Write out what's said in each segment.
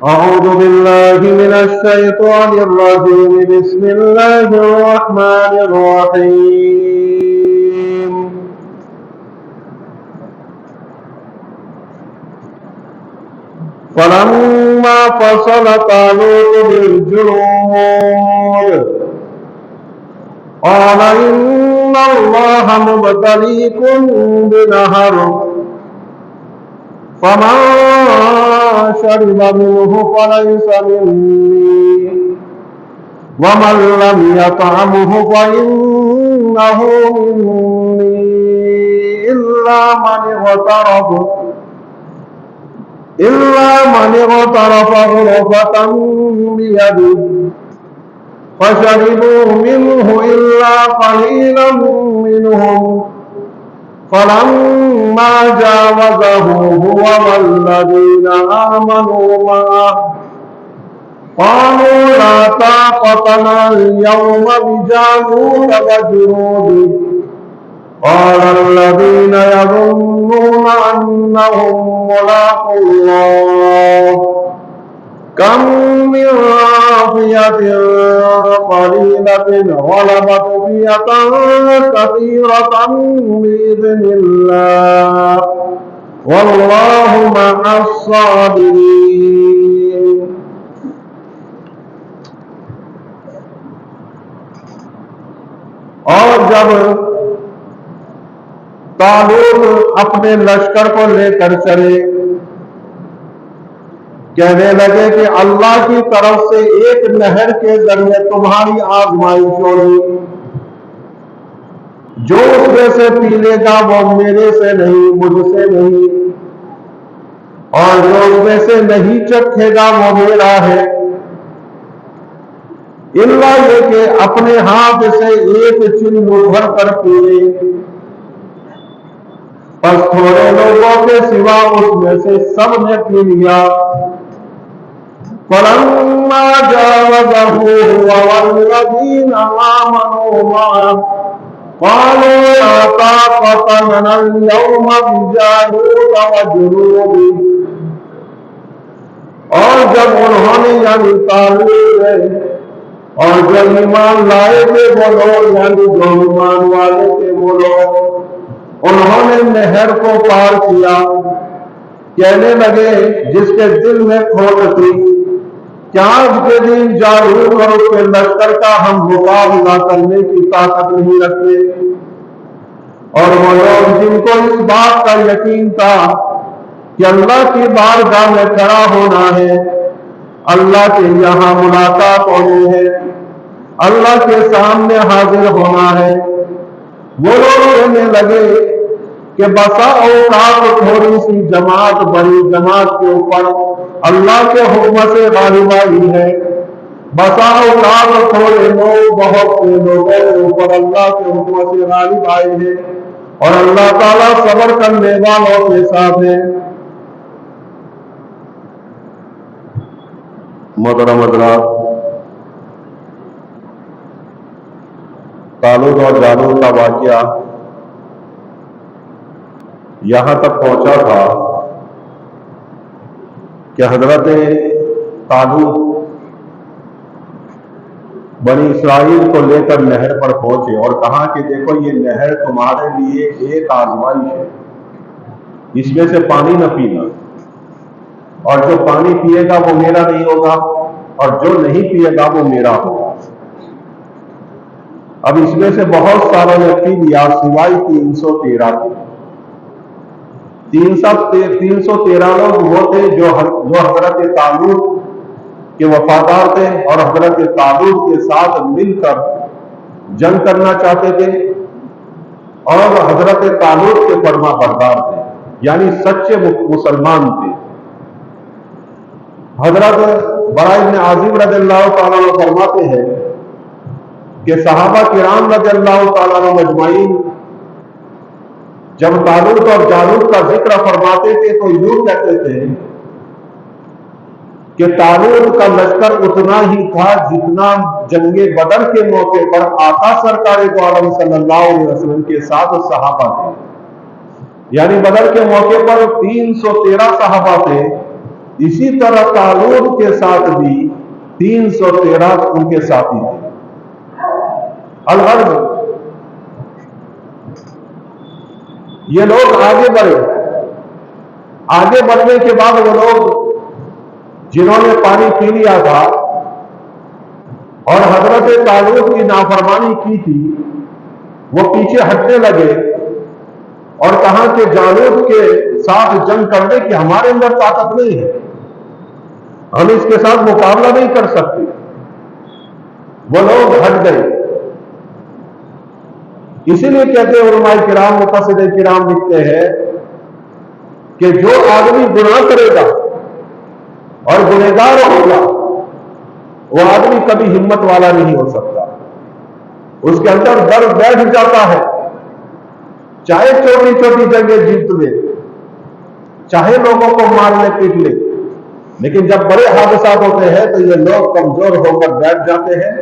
أعوذ بالله من الشيطان الرجيم. بسم الله الرحمن الرحيم. فلما فصل طالوت بالجنود قال إن الله مبتليكم بنهر فمن شرب منه فليس مني ومن لم يطعمه فإنه مني إلا من اغترف غرفة بيده فشربوا منه إلا قليلا منهم فلما جاوزه هو والذين آمنوا معه قالوا لا طاقة لنا اليوم بجالوت وجنوده قال الذين يظنون أنهم ملاقو الله كم من فئة قليلة غلبت فئة كثيرة بإذن الله والله مع الصابرين. اور جب طالوت اپنے لشکر کو لے کر چلے کہنے لگے کہ اللہ کی طرف سے ایک نہر کے ذریعے تمہاری آزمائش ہوگی، جو اس میں سے پی لے گا وہ میرے سے نہیں، مجھ سے نہیں، اور جو اس میں سے نہیں چکھے گا وہ میرا ہے، اللہ یہ کہ اپنے ہاتھ سے ایک چلو بھر کر پی لے۔ بس تھوڑے لوگوں کے سوا اس میں سے سب نے پی لیا۔ فلما جاوزه هو والذين آمنوا معه قالوا لا طاقة لنا اليوم بجالوت وجنوده، اور جب انہوں نے یعنی طالوت اور جو ایمان لائے تھے وہ لوگ یعنی جو ایمان والے تھے وہ لوگ انہوں نے نہر کو پار کیا، کہنے لگے جس کے دل میں کھوٹ تھی کیا آج کے دن جالوت اور اس کے لشکر کا ہم مقابلہ کرنے کی طاقت نہیں رکھتے؟ اور وہ لوگ جن کو اس بات کا یقین تھا کہ اللہ کی بارگاہ میں کھڑا ہونا ہے، اللہ کے یہاں ملاقات ہونی ہے، اللہ کے سامنے حاضر ہونا ہے، وہ لوگ کہنے لگے کہ بسا اوقات تھوڑی سی جماعت بڑی جماعت کے اوپر اللہ کے حکم سے غالب آئی ہے، بسا اوقات تھوڑے لوگ بہت سے لوگوں کے اوپر اللہ کے حکم سے غالب آئے ہیں، اور اللہ تعالیٰ صبر کرنے والوں کے ساتھ ہے۔ محترم حضرات، طالوت اور جالوت کا واقعہ یہاں تک پہنچا تھا کہ حضرت طالوت بنی اسرائیل کو لے کر نہر پر پہنچے اور کہا کہ دیکھو یہ نہر تمہارے لیے ایک آزمائش ہے، اس میں سے پانی نہ پینا، اور جو پانی پیے گا وہ میرا نہیں ہوگا اور جو نہیں پیے گا وہ میرا ہوگا۔ اب اس میں سے بہت ساروں نے پی لیا سوائے 313 کے۔ 313 لوگ وہ تھے جو حضرت طالوت کے وفادار تھے اور حضرت طالوت کے ساتھ مل کر جنگ کرنا چاہتے تھے اور حضرت طالوت کے فرما بردار تھے، یعنی سچے مسلمان تھے۔ حضرت براء بن عازب رضی اللہ تعالیٰ عنہ فرماتے ہیں کہ صحابہ کرام رضی اللہ تعالیٰ عنہ مجمعین جب طالوت اور جالوت کا ذکر فرماتے تھے تو یوں کہتے تھے کہ طالوت کا لشکر اتنا ہی تھا جتنا جنگ بدر کے موقع پر آقا سرکار دو عالم صلی اللہ علیہ وسلم کے ساتھ صحابہ تھے، یعنی بدر کے موقع پر 313 صحابہ تھے اسی طرح طالوت کے ساتھ بھی 313 ان کے ساتھی تھے۔ الغرض یہ لوگ آگے بڑھے، آگے بڑھنے کے بعد وہ لوگ جنہوں نے پانی پی لیا تھا اور حضرت طالوت کی نافرمانی کی تھی، وہ پیچھے ہٹنے لگے اور کہا کہ جالوت کے ساتھ جنگ کرنے کی ہمارے اندر طاقت نہیں ہے، ہم اس کے ساتھ مقابلہ نہیں کر سکتے۔ وہ لوگ ہٹ گئے۔ اسی لیے کہتے ہیں علماء کرام، مفسرین کرام لکھتے ہیں کہ جو آدمی گناہ کرے گا اور گنہگار ہوگا، وہ آدمی کبھی ہمت والا نہیں ہو سکتا، اس کے اندر ڈر بیٹھ جاتا ہے، چاہے چھوٹی چھوٹی جنگیں جیت لے، چاہے لوگوں کو مار لے پیٹ لے، لیکن جب بڑے حادثات ہوتے ہیں تو یہ لوگ کمزور ہو کر بیٹھ جاتے ہیں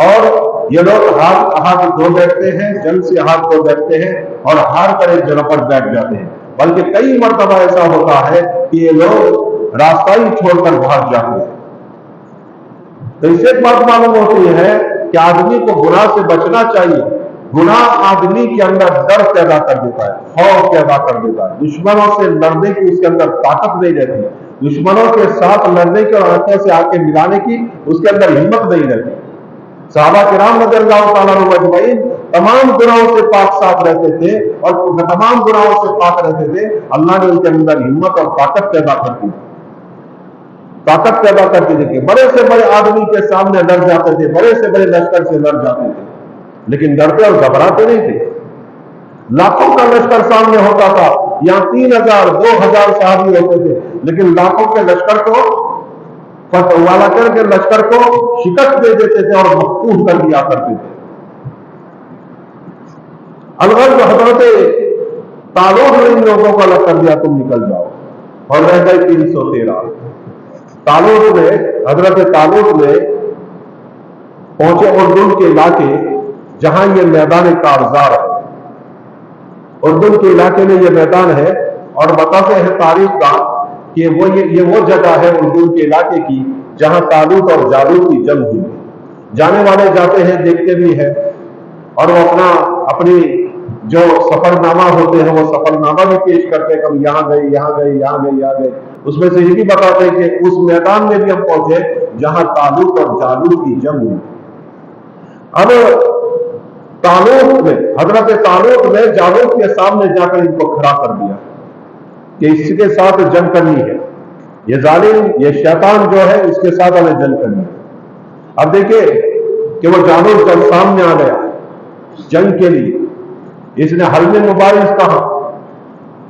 اور یہ لوگ ہاتھ دھو بیٹھتے ہیں، جنگ سے ہاتھ دھو بیٹھتے ہیں اور ہار کر ایک جگہ پر بیٹھ جاتے ہیں۔ بلکہ کئی مرتبہ ایسا ہوتا ہے کہ یہ لوگ راستہ ہی چھوڑ کر بھاگ جاتے ہیں۔ تو اس سے ایک بات معلوم ہوتی ہے کہ آدمی کو گناہ سے بچنا چاہیے۔ گناہ آدمی کے اندر ڈر پیدا کر دیتا ہے، خوف پیدا کر دیتا ہے، دشمنوں سے لڑنے کی اس کے اندر طاقت نہیں رہتی، دشمنوں کے ساتھ لڑنے کی اور آنکھوں سے آنکھیں ملانے کی اس کے اندر ہمت نہیں رہتی۔ صحابہ کرام رضی اللہ تعالیٰ عنہم اجمعین تمام گناہوں سے پاک صاف رہتے تھے اور تمام گناہوں سے پاک رہتے تھے، اللہ نے ان کے اندر ہمت اور طاقت پیدا کرتی تھی، طاقت پیدا کرتی تھی کہ بڑے سے بڑے آدمی کے سامنے لڑ جاتے تھے، بڑے سے بڑے لشکر سے لڑ جاتے تھے، لیکن ڈرتے اور گھبراتے نہیں تھے۔ لاکھوں کا لشکر سامنے ہوتا تھا، یہاں 3000 2000 صحابی ہوتے تھے، لیکن لاکھوں کے لشکر کو والا کر کے لشکر کو شکست دے دیتے تھے اور مفتوح کر دیا کرتے تھے۔ الغرض حضرت طالوت نے ان لوگوں کو الگ کر دیا، تم نکل جاؤ، اور رہ گئے 313۔ حضرت طالوت نے پہنچے اردن کے علاقے جہاں یہ میدان کارزار ہے۔ اردن کے علاقے میں یہ میدان ہے اور بتاتے ہیں تاریخ کا کہ یہ وہ جگہ ہے اردن کے علاقے کی جہاں طالوت اور جالوت کی جنگ ہوئی۔ جانے والے جاتے ہیں، دیکھتے بھی ہیں، اور وہ اپنی جو سفر نامہ ہوتے ہیں وہ سفر نامہ بھی پیش کرتے ہیں، کبھی یہاں گئے یہاں گئے یہاں گئے یہاں گئے۔ اس میں سے یہ بھی بتاتے ہیں کہ اس میدان میں بھی ہم پہنچے جہاں طالوت اور جالوت کی جنگ ہوئی۔ اب حضرت طالوت نے جالوت کے سامنے جا کر ان کو کھڑا کر دیا کہ اس کے ساتھ جنگ کرنی ہے، یہ ظالم، یہ شیطان جو ہے، اس کے ساتھ ہمیں جنگ کرنی ہے۔ اب دیکھیں کہ وہ جالوت جب سامنے آ گیا جنگ کے لیے، اس نے حل میں مبارز کہا،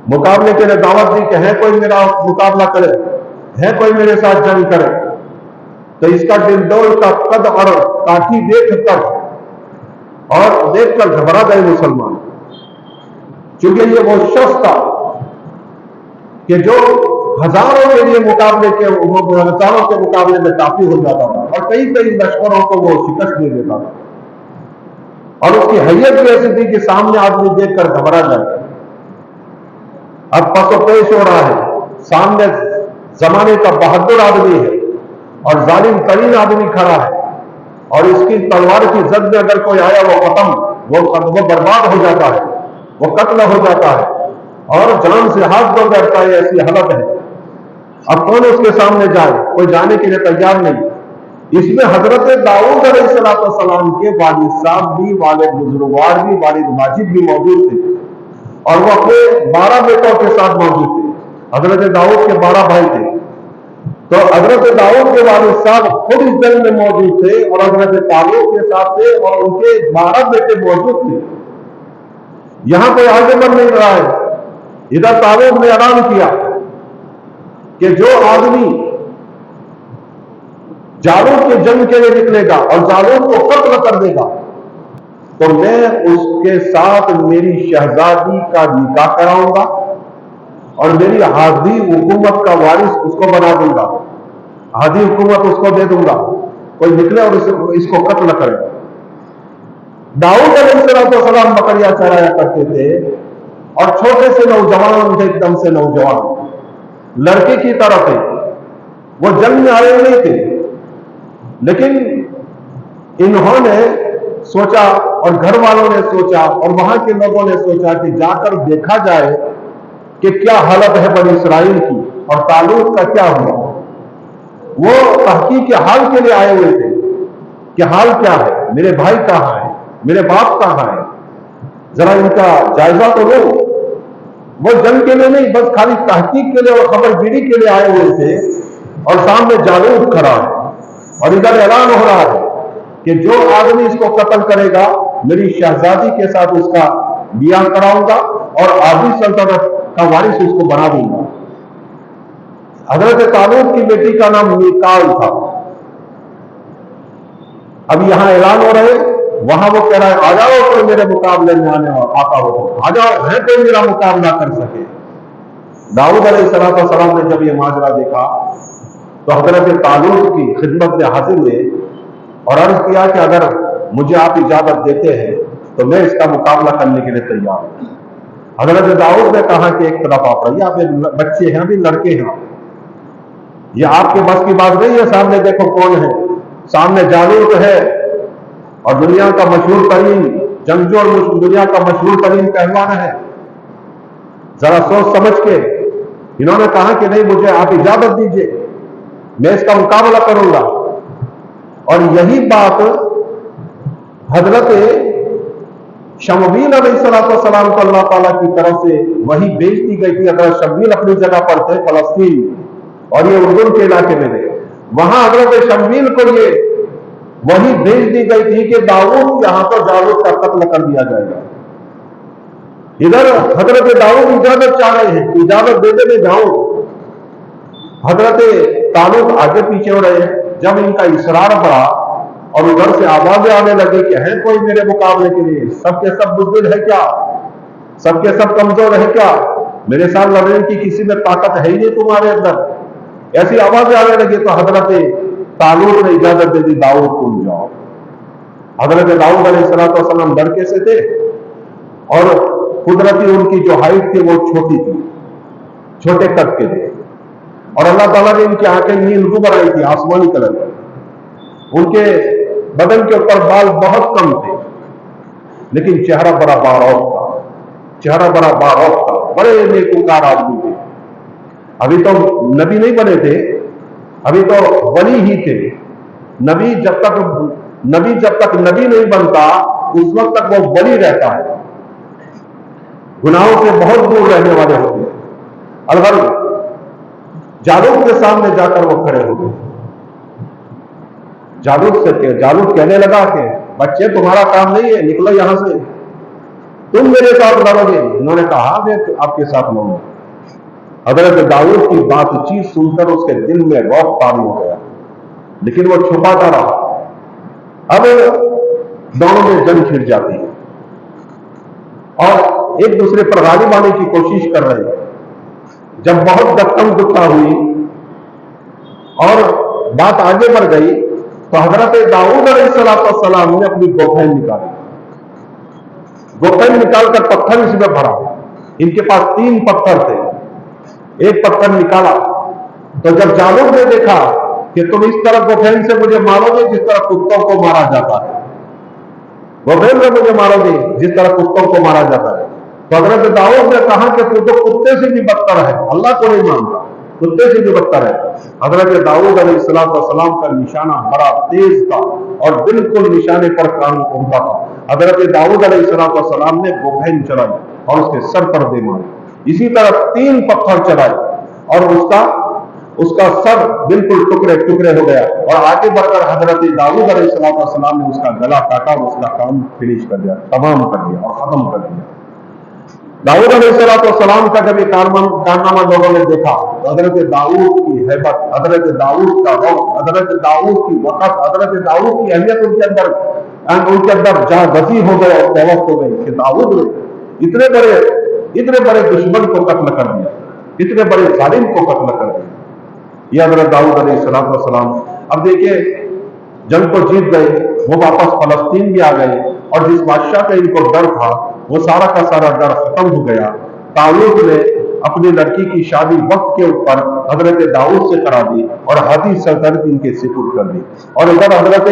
مقابلے کے لیے دعوت دی کہ ہے کوئی میرا مقابلہ کرے، ہے کوئی میرے ساتھ جنگ کرے۔ تو اس کا ڈنڈول کا قد اور کاٹھی دیکھ کر گھبرا گئے مسلمان، چونکہ یہ وہ شخص تھا کہ جو ہزاروں کے لیے مقابلے میں کافی ہو جاتا تھا اور کئی لشکروں کو وہ شکست دے دیتا تھا، اور اس کی حیت بھی ایسی تھی کہ سامنے آدمی دیکھ کر گھبرا جائے۔ اب پس و پیش ہو رہا ہے، سامنے زمانے کا بہادر آدمی ہے اور ظالم ترین آدمی کھڑا ہے، اور اس کی تلوار کی زد میں اگر کوئی آیا وہ برباد ہو جاتا ہے، وہ قتل ہو جاتا ہے اور جان سے ہاتھ دھو بیٹھتا ہے، ایسی حالت ہے۔ اب کون اس کے سامنے جائے؟ کوئی جانے کے لیے تیار نہیں۔ اس میں حضرت داؤد علیہ السلام کے والد صاحب بھی، والد بزرگوار بھی، والد ماجد بھی موجود تھے، اور وہ اپنے 12 بیٹوں کے ساتھ موجود تھے۔ حضرت داؤد کے 12 بھائی تھے، تو حضرت داؤد کے والد صاحب خود اس جنگ میں موجود تھے اور حضرت طالوت کے ساتھ تھے اور ان کے 12 بیٹے موجود تھے۔ یہاں کوئی آگے بڑھ نہیں رہا ہے۔ ادھر طالوت نے اعلان کیا کہ جو آدمی جالوت کی جنگ کے لیے نکلے گا اور جالوت کو قتل کر دے گا تو میں اس کے ساتھ میری شہزادی کا نکاح کراؤں گا اور میری ہادی حکومت کا وارث اس کو بنا دوں گا، ہادی حکومت اس کو دے دوں گا، کوئی نکلے اور اس کو قتل کرے۔ داؤد علیہ السلام بکریاں چرایا کرتے تھے اور چھوٹے سے نوجوان تھے، ایک دم سے نوجوان لڑکے کی طرح تھے، وہ جنگ میں آئے نہیں تھے، لیکن انہوں نے سوچا اور گھر والوں نے سوچا اور وہاں کے لوگوں نے سوچا کہ جا کر دیکھا جائے کہ کیا حالت ہے بنی اسرائیل کی اور طالوت کا کیا ہوا۔ وہ تحقیق کے حال کے لیے آئے ہوئے تھے کہ حال کیا ہے، میرے بھائی کہاں ہے، میرے باپ کہاں ہے، ذرا ان کا جائزہ تو لو۔ وہ جنگ کے لیے نہیں، بس خالی تحقیق کے لیے اور خبر گیری کے لیے آئے ہوئے تھے، اور سامنے جالوت کھڑا ہے اور ادھر اعلان ہو رہا ہے کہ جو آدمی اس کو قتل کرے گا میری شہزادی کے ساتھ اس کا بیاہ کراؤں گا اور آدھی سلطنت کا وارث اس کو بنا دوں گا۔ حضرت طالوت کی بیٹی کا نام میکال تھا۔ اب یہاں اعلان ہو رہے، وہاں وہ کہہ رہا ہے آ جاؤ کوئی میرے مقابلے میں آتا ہو، آ جاؤ، ہے کوئی میرا مقابلہ کر سکے۔ داؤد علیہ السلام نے جب یہ ماجرا دیکھا تو حضرت طالوت کی خدمت میں حاضر ہوئے اور عرض کیا کہ اگر مجھے آپ اجازت دیتے ہیں تو میں اس کا مقابلہ کرنے کے لیے تیار ہوں۔ حضرت داؤد نے کہا کہ ایک طرف آپ رہیے، آپ بچے ہیں، ابھی لڑکے ہیں، یہ آپ کے بس کی بات نہیں ہے، سامنے دیکھو کون ہے، سامنے جالوت ہے اور دنیا کا مشہور ترین جنگجو اور دنیا کا مشہور ترین پہلوان ہے، ذرا سوچ سمجھ کے۔ انہوں نے کہا کہ نہیں، مجھے آپ اجازت دیجئے، میں اس کا مقابلہ کروں گا۔ اور یہی بات حضرت شمویل علیہ السلام کو اللہ تعالیٰ کی طرف سے وہی بھیج دی گئی تھی۔ حضرت شمویل اپنی جگہ پر تھے فلسطین، اور یہ اردن کے علاقے میں تھے، وہاں حضرت شمویل کو یہ وہی بھیج دی گئی تھی کہ داؤد یہاں پر جالوت کا قتل کر دیا جائے گا۔ ادھر حضرت داؤد اجازت چاہ رہے ہیں، اجازت دے دے میں جاؤں۔ حضرت طالوت آگے پیچھے ہو رہے ہیں۔ جب ان کا اصرار بڑھا اور ادھر سے آوازیں آنے لگی کہ ہے کوئی میرے مقابلے کے لیے، سب کے سب بزدل ہے کیا، سب کے سب کمزور ہے کیا، میرے ساتھ لڑنے کی کسی میں طاقت ہے ہی نہیں تمہارے اندر، ایسی آوازیں آنے لگی تو حضرت طالوت نے اجازت دے دی، داؤد تم جاؤ۔ حضرت داؤد علیہ السلام لڑکے سے تھے اور قدرتی ان کی جو ہائٹ تھی وہ چھوٹی تھی، چھوٹے قد کے تھے، اور اللہ تعالیٰ نے ان کی آنکھیں نیل رو بنائی تھی، آسمانی کلر کی، ان کے بدن کے اوپر بال بہت کم تھے، لیکن چہرہ بڑا باروق تھا، چہرہ بڑا باروق تھا، بڑے نیکوکار آدمی تھے۔ ابھی تو نبی نہیں بنے تھے، ابھی تو ولی ہی تھے۔ نبی جب تک نبی نہیں بنتا اس وقت تک وہ ولی رہتا ہے، گناہوں سے بہت دور رہنے والے ہوتے ہیں۔ الغرض جالوت کے سامنے جا کر وہ کھڑے ہو گئے۔ جالوت کہنے لگا کہ بچے تمہارا کام نہیں ہے، نکلو یہاں سے، تم میرے ساتھ لڑو گے۔ انہوں نے کہا میں آپ کے ساتھ لڑوں۔ حضرت داؤد کی بات چیت سن کر اس کے دل میں روب طاری ہو گیا، لیکن وہ چھپاتا رہا۔ اب دونوں میں جنگ چھڑ جاتی ہے اور ایک دوسرے پر غالب آنے کی کوشش کر رہے ہیں۔ جب بہت دکن دکا ہوئی اور بات آگے بڑھ گئی تو حضرت داؤد علیہ السلام نے اپنی گوپھین نکالی، گوپھین نکال کر پتھر اس میں بھرا۔ ان کے پاس 3 پتھر تھے، ایک پتھر نکالا تو جب جالوت نے دیکھا کہ تم اس طرح گوپھین سے مجھے مارو گے جس طرح کتوں کو مارا جاتا ہے، گوپھین سے مجھے مارو گے جس طرح کتوں کو مارا جاتا ہے، تو حضرت داؤد نے کہا کہ تو کتے سے بھی بدتر ہے، اللہ کو نہیں مانتا، کتے سے بھی بدتر ہے۔ حضرت داؤد علیہ السلام کا نشانہ بڑا تیز تھا اور بالکل نشانے پر کام پہنچا تھا۔ حضرت داؤد علیہ السلام نے گوپھین چلائی اور اس کے سر پر دے ماری، اسی طرح 3 پتھر چلائے اور اس کا سر بالکل ٹکڑے ٹکڑے ہو گیا، اور آگے بڑھ کر حضرت داؤد علیہ السلام نے اس کا گلا کاٹا اور اس کا کام فنش کر دیا، تمام کر دیا اور ختم کر دیا۔ داؤد علیہ السلام کا جب یہ کارنامہ لوگوں نے دیکھا تو حضرت داؤد کی ہیبت، حضرت داؤد کا وقت، حضرت داؤد کی وقت، حضرت داؤد کی اہمیت ان کے اندر جاں گزی ہو گئے اور توقع ہو گئی کہ داؤد نے اتنے بڑے دشمن کو قتل کر دیا، اتنے بڑے ظالم کو قتل کر دیا۔ یہ حضرت داؤد علیہ السلام اب دیکھیں جنگ کو جیت گئے، وہ واپس فلسطین بھی آ گئے، اور جس بادشاہ کا ان کو ڈر تھا وہ سارا کا سارا ڈر ختم ہو گیا۔ طالوت نے اپنی لڑکی کی شادی وقت کے اوپر حضرت داؤد سے کرا دی اور ہاتھی سلطنت ان کے سپرد کر دی، اور ادھر حضرت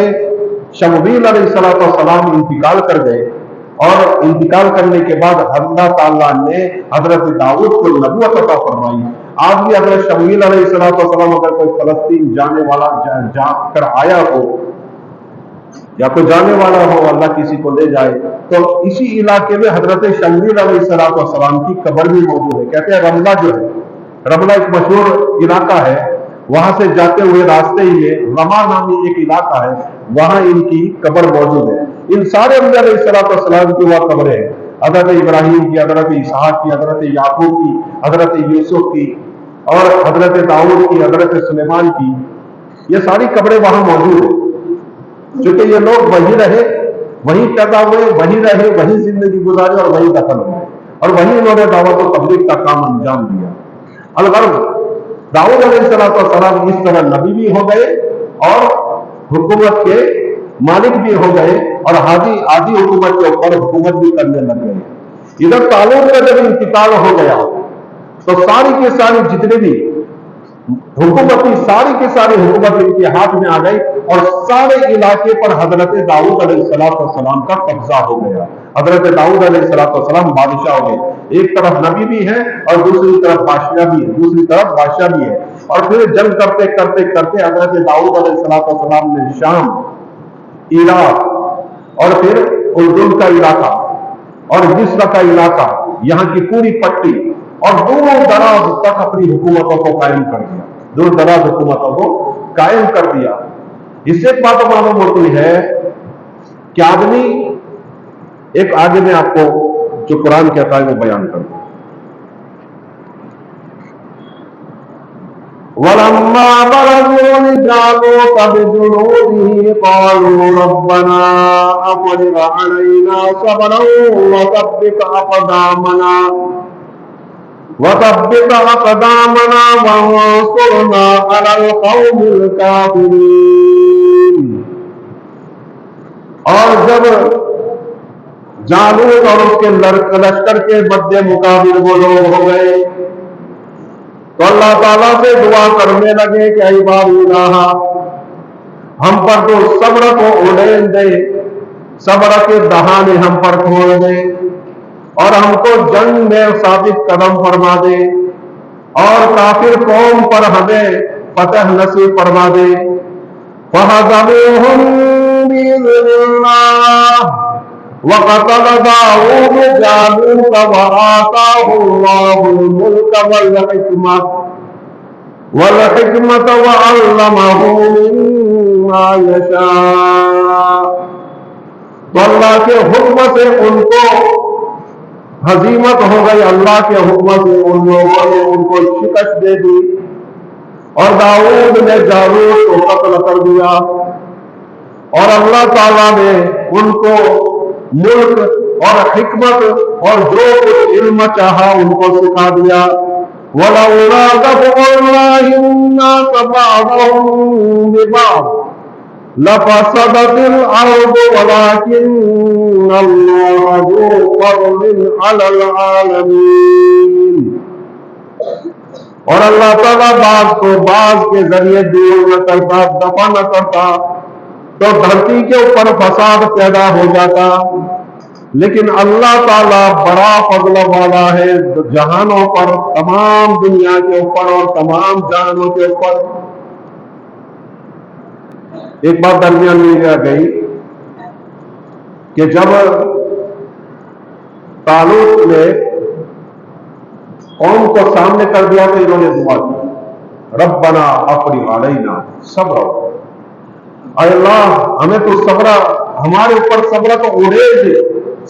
شمویل علیہ السلام انتقال کر گئے، اور انتقال کرنے کے بعد اللہ تعالیٰ نے حضرت داؤد کو نبوت عطا فرمائی۔ آج بھی حضرت شمویل علیہ السلام اگر کوئی فلسطین جانے والا جا کر آیا ہو یا کوئی جانے والا ہو، اللہ کسی کو لے جائے، تو اسی علاقے میں حضرت شمویل علیہ السلام کی قبر بھی موجود ہے۔ کہتے ہیں رملہ جو ہے، رملہ ایک مشہور علاقہ ہے، وہاں سے جاتے ہوئے راستے ہی میں رما نامی ایک علاقہ ہے، وہاں ان کی قبر موجود ہے۔ ان سارے انبیاء علیہ السلام کی وہاں قبریں ہیں، حضرت ابراہیم کی، حضرت اسحاق کی، حضرت یعقوب کی، حضرت یوسف کی، اور حضرت داؤد کی، حضرت سلیمان کی، یہ ساری قبریں وہاں موجود ہیں۔ چونکہ یہ لوگ وہی رہے، وہی پیدا ہوئے، وہی رہے، وہی زندگی گزارے اور وہی دفن ہوئے، اور وہی انہوں نے دعوت و تبلیغ کا کام انجام دیا۔ الغرض داؤد علیہ السلام اس طرح نبی بھی ہو گئے اور حکومت کے مالک بھی ہو گئے، اور آدھی حکومت کے اوپر حکومت بھی کرنے لگ گئے۔ ادھر طالوت کا جب انتقال ہو گیا تو ساری کے ساری جتنے بھی ساری کی ساری حکومت ان کے ہاتھ میں آ گئی، اور سارے علاقے پر حضرت داؤد علیہ السلام کا قبضہ ہو گیا۔ حضرت داؤد علیہ السلام بادشاہ ہو گئے، ایک طرف نبی بھی ہے اور دوسری طرف بادشاہ بھی ہے، اور پھر جنگ کرتے کرتے کرتے حضرت داؤد علیہ السلام نے شام، عراق، اور پھر اردن کا علاقہ اور مصر کا علاقہ، یہاں کی پوری پٹی اور دور دراز تک اپنی حکومتوں کو قائم کر دیا، دور دراز حکومتوں کو قائم کر دیا۔ اس سے ایک بات معلوم ہوتی ہے کہ آدمی ایک، آگے میں آپ کو جو قرآن کہتا ہے وہ بیان کروں۔ وَلَمَّا بَرَزُوا لِجَالُوتَ بِجُنُودِهِ قَالُوا رَبَّنَا أَفْرِغْ عَلَيْنَا صَبْرًا وَثَبِّتْ أَقْدَامَنَا وَانصُرْنَا عَلَى الْقَوْمِ الْكَافِرِينَ۔ اور جب جالوت اور اس کے لشکر کے مد مقابل وہ لوگ ہو گئے تو اللہ تعالیٰ سے دعا کرنے لگے کہ اے بار الہ، ہم پر تو صبر کو اڑیل دے، صبر کے دہانے ہم پر کھول دے، اور ہم کو جنگ میں ثابت قدم فرما دے، اور کافر قوم پر ہمیں فتح نصیب فرما دے۔ فَهَزَمُوهُم بِإِذْنِ اللَّهِ وَقَتَلَ دَاوُودُ جَالُوتَ وَآتَاهُ اللَّهُ الْمُلْكَ وَالْحِكْمَةَ وَعَلَّمَهُ مِمَّا يَشَاءُ۔ تو اللہ کے حکم سے ان کو ہزیمت ہو گئی، اللہ کے حکم سے ان لوگوں نے ان کو شکست دے دی، اور داؤد نے جالوت کو قتل کر دیا، اور اللہ تعالیٰ نے ان کو ملک اور حکمت اور جو کچھ علم چاہا ان کو سکھا دیا۔ وَلَوْلَا دَفْعُ اللَّهِ النَّاسَ بَعْضَهُم بِبَعْضٍ لَفَسَدَتِ الْأَرْضُ وَلَكِنَّ اللَّهَ ذُو فَضْلٍ عَلَى الْعَالَمِينَ۔ اور اللہ تعالیٰ بعض کو بعض کے ذریعے دور نہ کرتا، دفع نہ کرتا، تو دھرتی کے اوپر فساد پیدا ہو جاتا، لیکن اللہ تعالیٰ بڑا فضل والا ہے جہانوں پر، تمام دنیا کے اوپر اور تمام جہانوں کے اوپر۔ ایک بات درمیان میں آ گئی کہ جب طالوت نے قوم کو سامنے کر دیا تو انہوں نے دعا کی، ربنا افرغ علینا صبر، اے اللہ ہمیں تو صبر، ہمارے اوپر صبر تو اڑیل دے،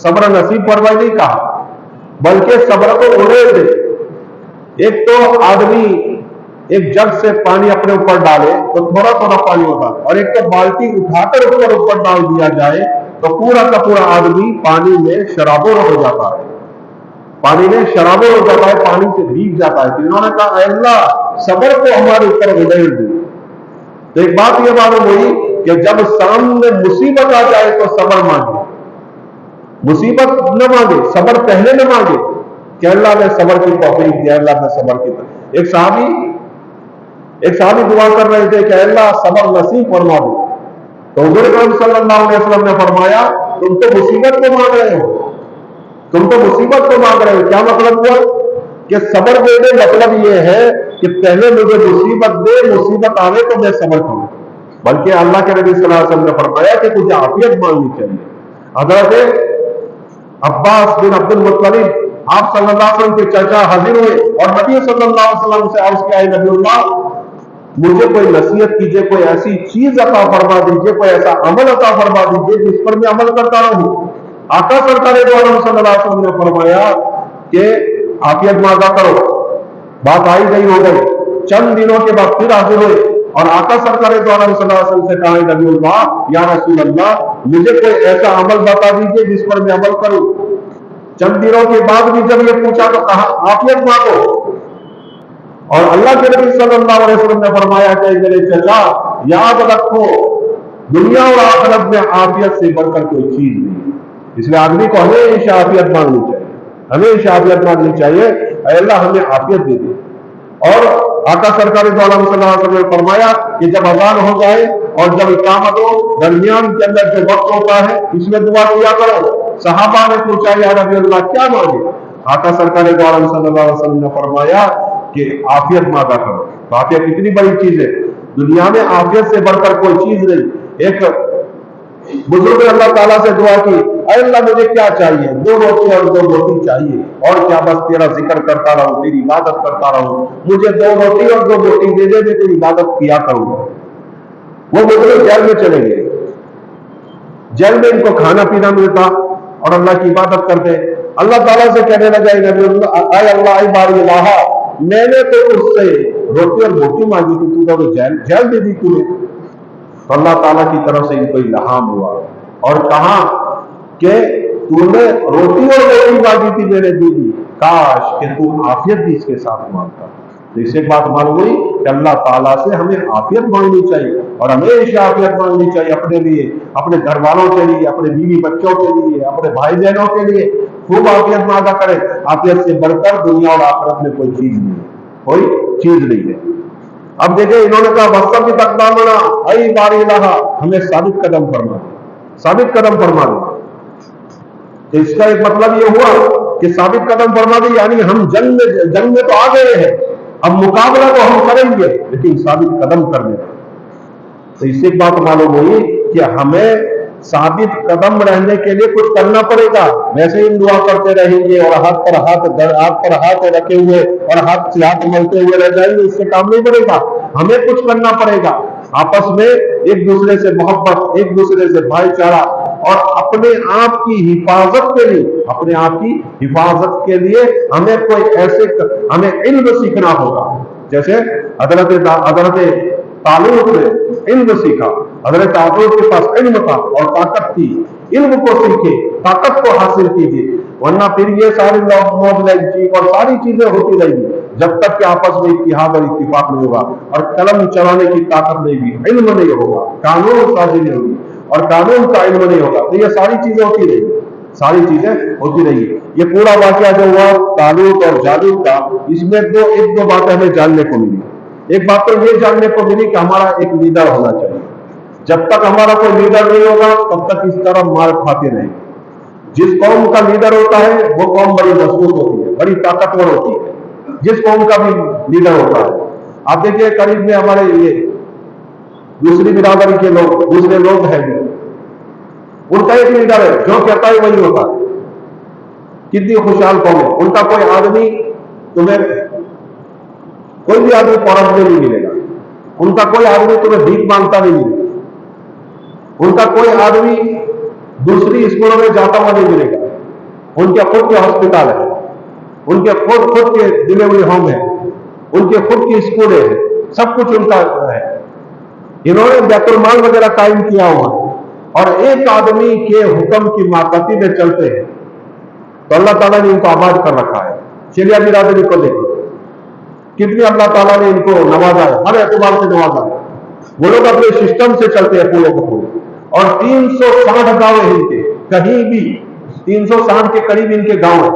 صبر نصیب فرمائی نہیں کہا بلکہ صبر تو اڑیل دے۔ ایک تو آدمی ایک جگ سے پانی اپنے اوپر ڈالے تو تھوڑا تھوڑا پانی ہوتا، اور ایک تو بالٹی اٹھا کر اوپر ڈال دیا جائے تو پورا کا پورا آدمی پانی میں شرابور ہو جاتا ہے، پانی میں شرابور ہو جاتا ہے، پانی سے بھیگ جاتا ہے۔ تو انہوں نے کہا اے اللہ صبر کو ہمارے اوپر اڑیل دے۔ تو ایک بات یہ معلوم ہوئی کہ جب سامنے مصیبت آ جائے تو صبر مانگے، مصیبت نہ مانگے، صبر پہلے نہ مانگے، کہ اللہ نے صبر کی توفیق دیا، اللہ نے صبر کی توفیق۔ ایک صحابی دعا کر رہے تھے کہ اللہ صبر نصیب فرما دے، تو حضور اکرم صلی اللہ علیہ وسلم نے فرمایا تم تو مصیبت کو مانگ رہے ہو، تم تو مصیبت کو مانگ رہے ہو۔ کیا مطلب ہوا کہ صبر دے دے، مطلب یہ ہے کہ پہلے مجھے مصیبت دے، مصیبت آنے تو میں صبر کروں۔ بلکہ اللہ کے نبی صلی اللہ علیہ وسلم نے فرمایا کہ تجھے عافیت مانگنی چاہیے۔ حضرت عباس بن عبد المطلب آپ صلی اللہ علیہ وسلم کے چچا حاضر ہوئے اور نبی صلی اللہ علیہ وسلم سے عرض کیا، نبی اللہ مجھے کوئی نصیحت کیجئے، کوئی ایسی چیز عطا فرما دیجئے، کوئی ایسا عمل عطا فرما دیجئے جس پر میں عمل کرتا رہوں۔ آقا سرکار دو عالم صلی اللہ علیہ وسلم نے فرمایا کہ عافیت مانگا کرو۔ بات آئی گئی ہو گئی، چند دنوں کے بعد پھر حاضر ہوئے اور آقا سرکار دو عالم صلی اللہ علیہ وسلم سے کہا، نبی اللہ یا رسول اللہ مجھے کوئی ایسا عمل بتا دیجئے جس پر میں عمل کروں۔ چند دنوں کے بعد بھی جب یہ پوچھا تو کہا عافیت مانگو، اور اللہ کے نبی صلی اللہ علیہ وسلم نے فرمایا کہ میرے چچا یاد رکھو دنیا اور آخرت میں عافیت سے بڑھ کر کوئی چیز نہیں، اس لیے آدمی کو ہمیشہ عافیت مانگنی چاہیے، ہمیشہ عافیت مانگنی چاہیے، اے اللہ ہمیں عافیت دے دے۔ اور آقا سرکار دو عالم صلی اللہ علیہ وسلم نے فرمایا کہ جب اذان ہو جائے اور جب اقامت ہو، درمیان کے اندر جو وقت ہوتا ہے اس میں دعا کیا کرو۔ صحابہ نے پوچھا یا نبی اللہ کیا مانگے؟ آقا سرکار دو عالم صلی اللہ علیہ وسلم نے فرمایا کہ عافیت مانگا کرو۔ عافیت کتنی بڑی چیز ہے، دنیا میں عافیت سے بڑھ کر کوئی چیز نہیں۔ ایک بزرگ نے اللہ تعالیٰ سے دعا کی، اے اللہ مجھے کیا چاہیے؟ 2 روٹی اور 2 روٹی چاہیے، اور کیا بس تیرا ذکر کرتا رہوں، تیری عبادت کرتا رہوں، مجھے 2 روٹی اور 2 روٹی دے دے، میں تیری عبادت کیا کروں۔ وہ بزرگ جیل میں چلے گئے، جیل میں ان کو کھانا پینا ملتا اور اللہ کی عبادت کرتے۔ اللہ تعالیٰ سے کہنے لگا، اے اللہ اے باری الہ میں نے تو اس سے روٹی اور روٹی مانگی تھی، تو جیل دے دی تھی۔ تو اللہ تعالیٰ کی طرف سے ان کو الہام ہوا اور کہا کہ تو نے روٹی اور روٹی مانگی تھی میں نے دی دی، کاش کہ تو عافیت بھی اس کے ساتھ مانگتا۔ تو اس سے ایک بات معلوم ہوئی کہ اللہ تعالیٰ سے ہمیں عافیت مانگنی چاہیے، اور ہمیشہ عافیت مانگنی چاہیے اپنے لیے، اپنے گھر والوں کے لیے، اپنے بیوی بچوں کے لیے، اپنے بھائی بہنوں کے لیے خوب عافیت مانگا کرے۔ عافیت سے بڑھ کر دنیا اور آخرت میں کوئی چیز نہیں ہے، کوئی چیز نہیں ہے۔ اب دیکھیں انہوں نے کہا وَثَبِّتْ أَقْدَامَنَا اَيْ بَارِ الْإِلَٰهِ ہمیں ثابت قدم فرما دے، ثابت قدم فرما دے۔ تو اس کا ایک مطلب یہ ہوا کہ ثابت قدم فرما دے یعنی ہم جنگ میں تو آ گئے ہیں، اب مقابلہ تو ہم کریں گے لیکن ثابت قدم کرنے۔ تو اس سے ایک بات معلوم ہوئی کہ ہمیں ثابت قدم رہنے کے لیے کچھ کرنا پڑے گا، ویسے ہی دعا کرتے رہیں گے اور ہاتھ پر ہاتھ رکھے ہوئے اور ہاتھ سے ہاتھ ملتے ہوئے رہ جائیں گے، اس سے کام نہیں پڑے گا۔ ہمیں کچھ کرنا پڑے گا، آپس میں ایک دوسرے سے محبت، ایک دوسرے سے بھائی چارہ، اور اپنے آپ کی حفاظت کے لیے، اپنے آپ کی حفاظت کے لیے ہمیں کوئی ہمیں علم سیکھنا ہوگا۔ جیسے حضرت طالوت نے علم سیکھا، حضرت طالوت کے پاس علم تھا اور طاقت تھی، علم کو سیکھے، طاقت کو حاصل کیجیے، ورنہ پھر یہ ساری موبائل اور ساری چیزیں ہوتی رہیں گی جب تک کہ آپس میں اتحاد اور اتفاق نہیں ہوگا، اور قلم چلانے کی طاقت نہیں ہوگی، علم نہیں ہوگا، قانون سازی نہیں ہوگی اور قانون کا علم نہیں ہوگا، تو یہ ساری چیزیں ہوتی رہیں گی، ساری چیزیں ہوتی رہی۔ یہ پورا واقعہ جو ہوا طالوت اور جالوت کا، اس میں ایک دو باتیں ہمیں جاننے کو ملی۔ ایک بات تو یہ جاننے کو ملی کہ ہمارا ایک لیڈر ہونا چاہیے، جب تک ہمارا کوئی لیڈر نہیں ہوگا تب تک اس طرح مار کھاتے رہیں گے۔ جس قوم کا لیڈر ہوتا ہے وہ قوم بڑی مضبوط ہوتی ہے، بڑی طاقتور ہوتی ہے، جس قوم کا بھی لیڈر ہوتا ہے۔ آپ دیکھیے قریب میں ہمارے یہ دوسری برادری کے لوگ، دوسرے لوگ ہیں، ان کا ایک لیڈر ہے، جو کہتا ہے وہی ہوتا ہے۔ کتنی خوشحال قوم ہے، ان کا کوئی آدمی تمہیں، کوئی بھی آدمی فورم میں نہیں ملے گا، ان کا کوئی آدمی تمہیں بھیک مانگتا نہیں ملے گا، ان کا کوئی آدمی دوسری اسکولوں میں جاتا ہوا نہیں ملے گا، ان کے خود کے ہاسپٹل ہے، ان کے خود کے ڈلیوری ہوم ہے، ان کے خود کی اسکولیں ہیں، سب کچھ ان کا ہے۔ انہوں نے بیت المال وغیرہ قائم کیا ہوا ہے، اور ایک آدمی کے حکم کی ماتحتی میں چلتے ہیں، تو اللہ تعالیٰ نے ان کو آباد کر رکھا ہے۔ چلیے برادری کو دیکھو کتنی اللہ تعالیٰ نے ان کو نوازا ہے، ہر اعتبار سے نوازا ہے۔ وہ لوگ اپنے سسٹم سے چلتے ہیں پورے کو پورے، اور 360 گاؤں ہیں ان کے، کہیں بھی 360 کے قریب ان کے گاؤں ہیں،